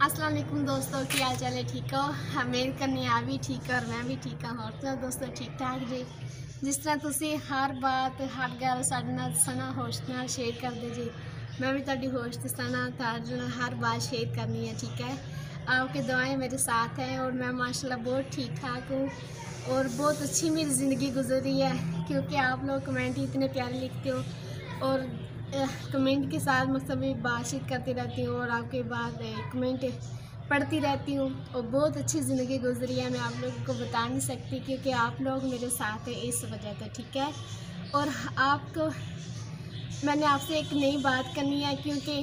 अस्सलाम वालेकुम दोस्तों, क्या हाल चाल है? ठीक हो? मेरी करनी आ भी ठीक है और मैं भी ठीक हाँ। और तो दोस्तों ठीक ठाक जी, जिस तरह तुसी हर बात हर गल साडे नाल सना होस्ट नाल शेयर करदे जी, मैं भी तुहाडी होस्ट सना तुहाडे नाल हर बात शेयर करनी है। ठीक है, आपकी दुआएं मेरे साथ हैं और मैं माशाल्लाह बहुत ठीक ठाक हूँ और बहुत अच्छी मेरी ज़िंदगी गुजर रही है, क्योंकि आप लोग कमेंट इतने प्यारे लिखते हो और कमेंट के साथ मतलब बातचीत करती रहती हूँ और आपके बाद कमेंट पढ़ती रहती हूँ और बहुत अच्छी ज़िंदगी गुजरी है। मैं आप लोगों को बता नहीं सकती, क्योंकि आप लोग मेरे साथ हैं इस वजह से। ठीक है, और आपको मैंने आपसे एक नई बात करनी है, क्योंकि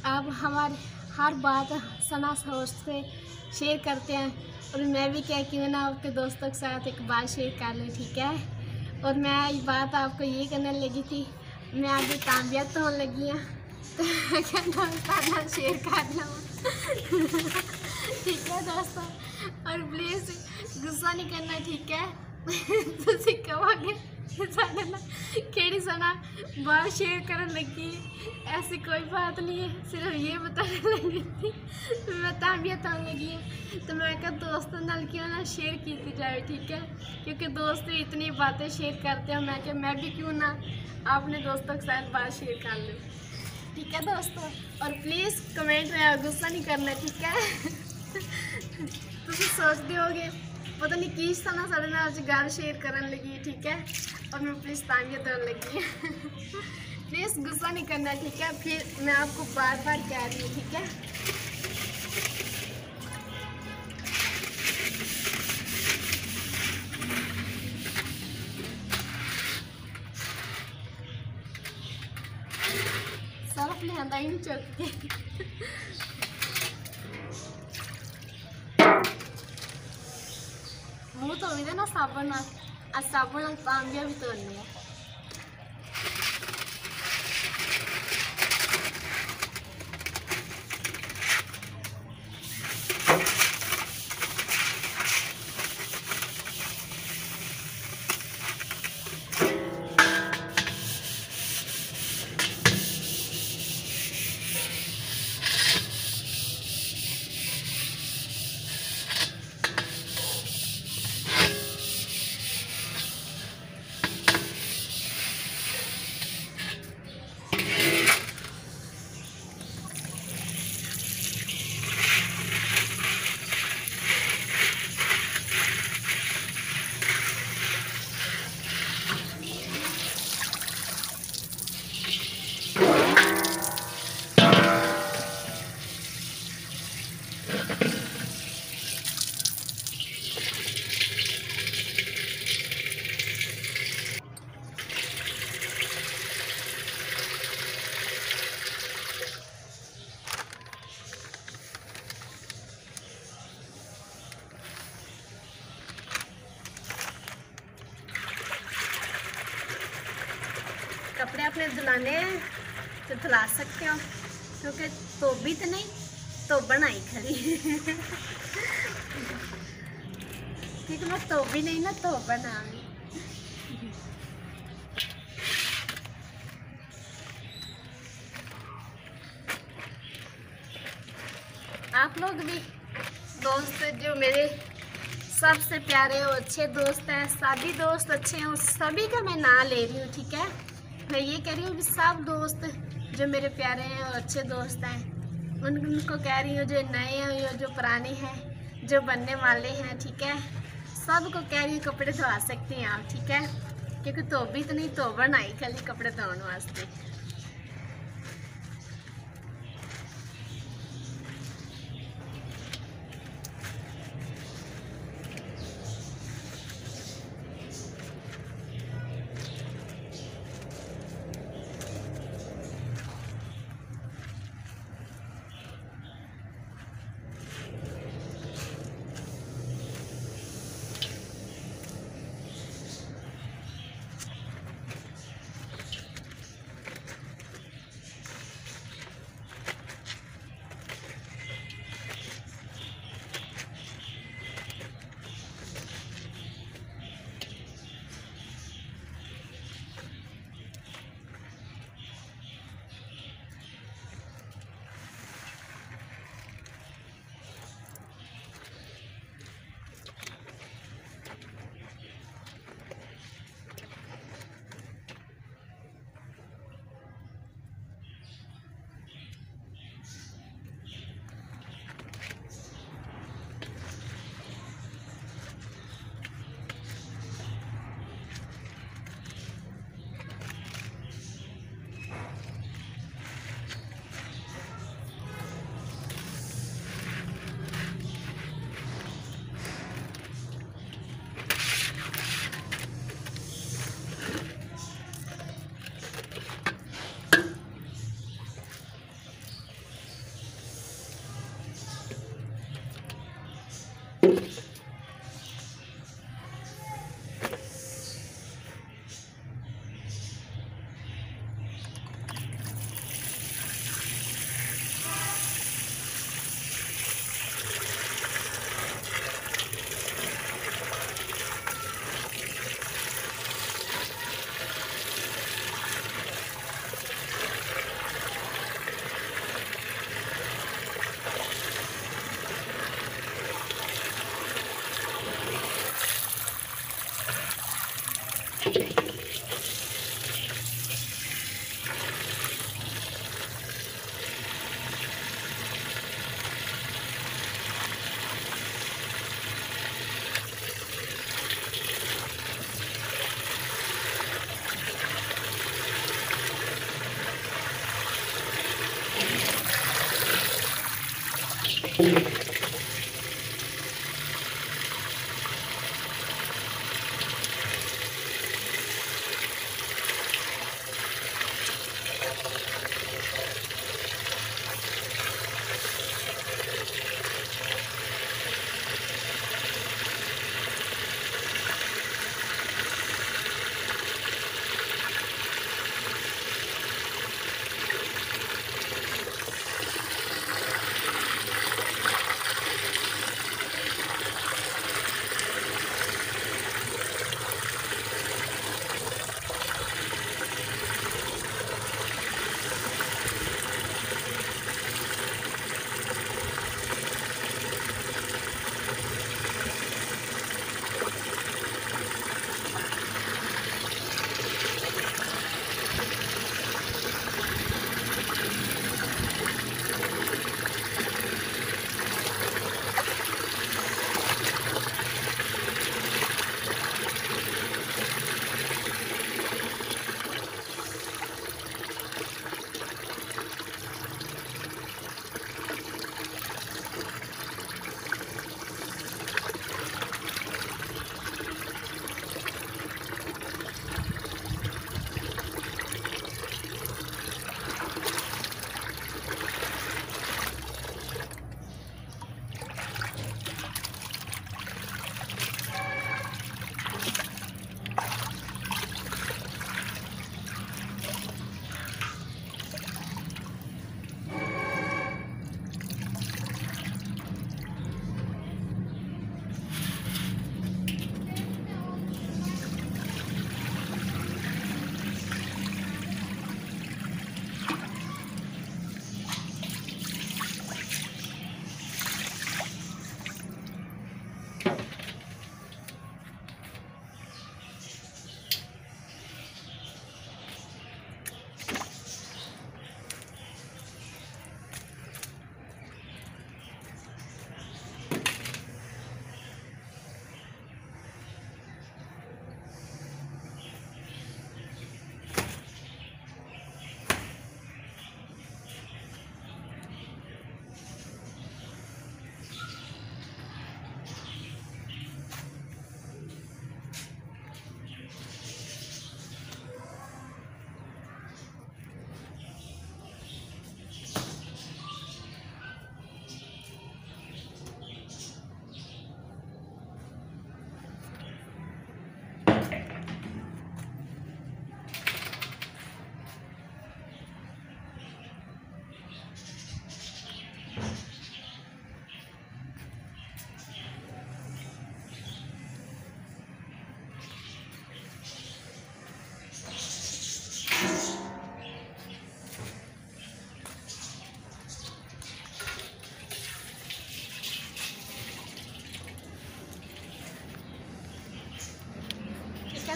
आप हमारे हर बात सना होस्ट से शेयर करते हैं और मैं भी क्या क्यों ना आपके दोस्तों के साथ एक बात शेयर कर लूँ। ठीक है, और मैं ये बात आपको ये करने लगी थी, मैं आगे कामयाब तो होने लगी हैं तो मैं कहना शेयर कर लूँ। ठीक है दोस्तों, और प्लीज़ गुस्सा नहीं करना। ठीक है, तुसी कहोगे केड़ी सना बात शेयर करने लगी, ऐसी कोई बात नहीं है, सिर्फ ये बताने लगी थी मैं कामयाब होने लगी है तो मैं क्या दोस्तों नाल क्यों ना शेयर की जाए। ठीक है, क्योंकि दोस्त इतनी बातें शेयर करते हैं, मैं भी क्यों ना अपने दोस्तों के साथ बात शेयर कर लूँ। ठीक है दोस्तों, और प्लीज़ कमेंट में गुस्सा नहीं करना। ठीक है, तुम सोचते होगे पता नहीं की सना साढ़े नाल अज गल शेयर करन लगी। ठीक है, और मैं प्लीज़ तांगियत देने लगी है। प्लीज़ गुस्सा नहीं करना। ठीक है, फिर मैं आपको बार बार कह रही हूँ। ठीक है, सरफ लिया ही नहीं चुक के मुँह धो भी देना साबन साबन कामयाब भी धोनी है। कपड़े अपने धुलाने हैं तो धुला सकते हो, क्योंकि धोबी तो नहीं तो बनाई खड़ी। ठीक है, मैं धोबी नहीं ना तो बना। आप लोग भी दोस्त जो मेरे सबसे प्यारे और अच्छे दोस्त हैं, सभी दोस्त अच्छे हैं, उस सभी का मैं नाम ले रही हूँ। ठीक है, मैं ये कह रही हूँ कि सब दोस्त जो मेरे प्यारे हैं और अच्छे दोस्त हैं उनको कह रही हूँ, जो नए हैं जो पुराने हैं जो बनने वाले हैं। ठीक है, सबको कह रही हूँ कपड़े धोआ सकते हैं आप। ठीक है, क्योंकि धोबी तो नहीं धोबन आई खाली कपड़े धोने वास्ते।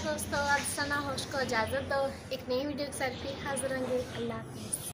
दोस्तों अब सना होश को इजाज़त दो, एक नई वीडियो के साथ फिर हाजिर होंगे। अल्लाह हाफिज़।